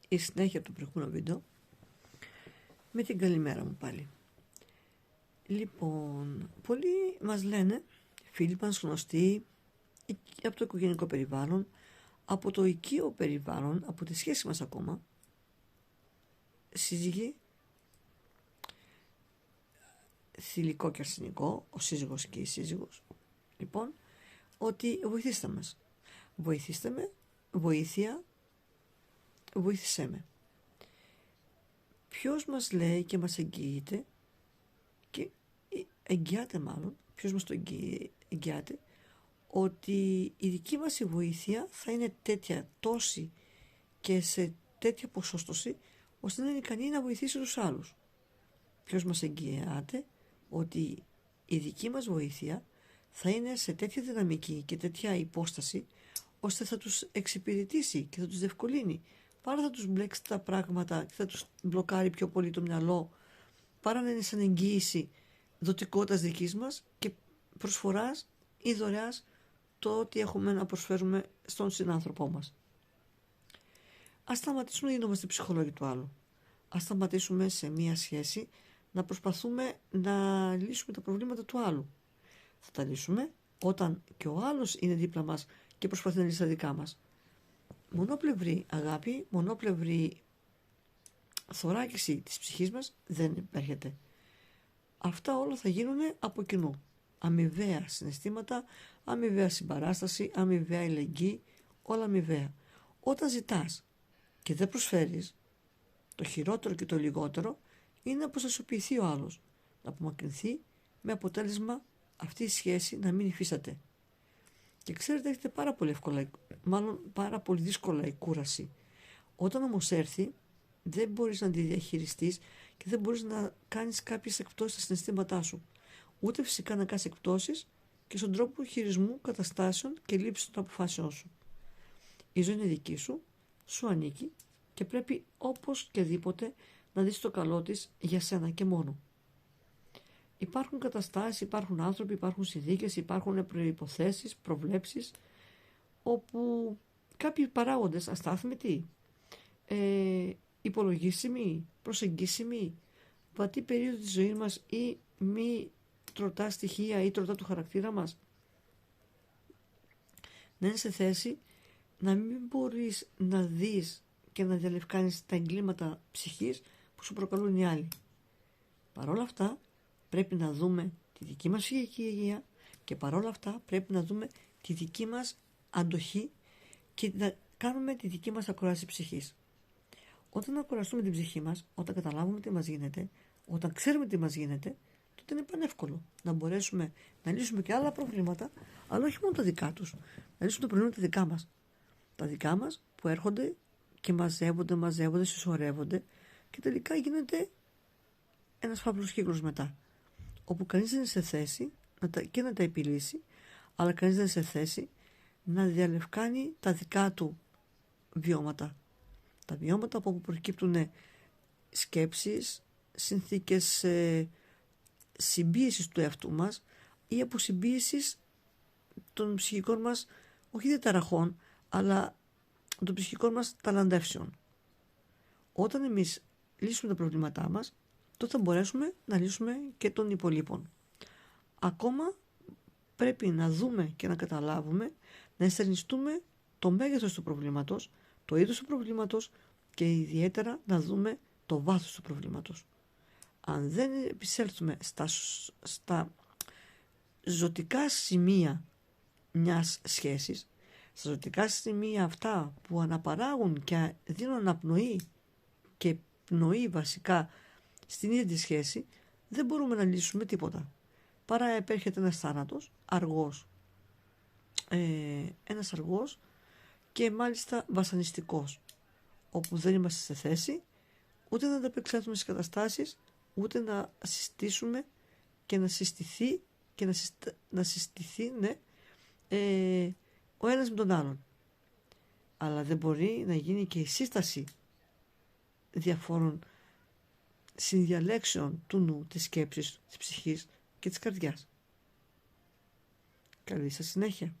η συνέχεια του προηγούμενου βίντεο με την καλημέρα μου πάλι. Λοιπόν, πολλοί μας λένε, φίλοι μας γνωστοί, από το οικογενειακό περιβάλλον, από το οικείο περιβάλλον, από τη σχέση μας ακόμα, σύζυγοι, θηλυκό και αρσενικό, ο σύζυγος και η σύζυγος, λοιπόν, ότι βοηθήστε μας. Βοηθήστε με, βοήθεια, βοήθησέ με. Ποιος μας λέει και μας εγγυείται, και εγγυάται μάλλον, ποιος μας το εγγυάται, ότι η δική μας η βοήθεια θα είναι τέτοια, τόση και σε τέτοια ποσόστοση, ώστε να είναι ικανή να βοηθήσει τους άλλους. Ποιος μας εγγυάται ότι η δική μας βοήθεια θα είναι σε τέτοια δυναμική και τέτοια υπόσταση, ώστε θα τους εξυπηρετήσει και θα τους διευκολύνει, παρά θα τους μπλέξει τα πράγματα και θα τους μπλοκάρει πιο πολύ το μυαλό, παρά να είναι σαν εγγύηση δοτικότητας δικής μας και προσφοράς ή δωρεάς το ότι έχουμε να προσφέρουμε στον συνάνθρωπό μας. Ας σταματήσουμε να γινόμαστε ψυχολόγοι του άλλου. Ας σταματήσουμε σε μία σχέση να προσπαθούμε να λύσουμε τα προβλήματα του άλλου. Θα τα λύσουμε όταν και ο άλλος είναι δίπλα μας και προσπαθεί να λύσει τα δικά μας. Μονόπλευρη αγάπη, μονόπλευρη θωράκιση της ψυχής μας δεν υπέρχεται. Αυτά όλα θα γίνουν από κοινού. Αμοιβαία συναισθήματα, αμοιβαία συμπαράσταση, αμοιβαία ελεγγύη, όλα αμοιβαία. Όταν ζητάς και δεν προσφέρεις, το χειρότερο και το λιγότερο είναι να αποστασιοποιηθεί ο άλλος, να απομακρυνθεί, με αποτέλεσμα αυτή η σχέση να μην υφίσταται. Και ξέρετε, έχετε πάρα πολύ δύσκολα η κούραση. Όταν όμως έρθει, δεν μπορείς να τη διαχειριστείς και δεν μπορείς να κάνεις κάποιες εκπτώσεις στα συναισθήματά σου. Ούτε φυσικά να κάνεις εκπτώσεις και στον τρόπο χειρισμού καταστάσεων και λήψης των αποφάσεών σου. Η ζωή είναι δική σου, σου ανήκει και πρέπει όπως και δίποτε να δεις το καλό της για σένα και μόνο. Υπάρχουν καταστάσεις, υπάρχουν άνθρωποι, υπάρχουν συνθήκες, υπάρχουν προϋποθέσεις, προβλέψεις, όπου κάποιοι παράγοντες αστάθμητοι, υπολογίσιμοι, προσεγγίσιμοι, βατή περίοδο της ζωής μας ή μη τροτά στοιχεία ή τροτά του χαρακτήρα μας, να είναι σε θέση να μην μπορείς να δεις και να διαλευκάνεις τα εγκλήματα ψυχής που σου προκαλούν οι άλλοι. Παρ' όλα αυτά πρέπει να δούμε τη δική μας ψυχική υγεία και παρόλα αυτά πρέπει να δούμε τη δική μας αντοχή και να κάνουμε τη δική μας ακουράση ψυχής. Όταν ακουραστούμε την ψυχή μας, όταν καταλάβουμε τι μας γίνεται, όταν ξέρουμε τι μας γίνεται, τότε είναι πανεύκολο να μπορέσουμε να λύσουμε και άλλα προβλήματα, αλλά όχι μόνο τα δικά τους. Να λύσουμε τα προβλήματα δικά μας. Τα δικά μας που έρχονται και μαζεύονται, συσσωρεύονται και τελικά γίνεται ένας φαύλος κύκλος μετά. Όπου κανείς δεν είναι σε θέση και να τα επιλύσει, αλλά κανείς δεν είναι σε θέση να διαλευκάνει τα δικά του βιώματα. Τα βιώματα από όπου προκύπτουν σκέψεις, συνθήκες συμπίεσης του εαυτού μας ή από συμπίεσης των ψυχικών μας, όχι διαταραχών, αλλά των ψυχικών μας ταλαντεύσεων. Όταν εμείς λύσουμε τα προβλήματά μας, τότε θα μπορέσουμε να λύσουμε και των υπολείπων. Ακόμα πρέπει να δούμε και να καταλάβουμε, να ενστερνιστούμε το μέγεθος του προβλήματος, το είδος του προβλήματος και ιδιαίτερα να δούμε το βάθος του προβλήματος. Αν δεν επισέλθουμε στα ζωτικά σημεία μιας σχέσης, στα ζωτικά σημεία αυτά που αναπαράγουν και δίνουν αναπνοή και πνοή βασικά στην ίδια τη σχέση, δεν μπορούμε να λύσουμε τίποτα. Παρά επέρχεται ένας θάνατος, αργός. Ένας αργός και μάλιστα βασανιστικός, όπου δεν είμαστε σε θέση ούτε να ανταπεξέλθουμε στις καταστάσεις, ούτε να συστήσουμε και να συστηθεί και να συστηθεί ο ένας με τον άλλον. Αλλά δεν μπορεί να γίνει και η σύσταση διαφόρων συνδιαλέξεων του νου, της σκέψης, της ψυχής και της καρδιάς. Καλή σας συνέχεια.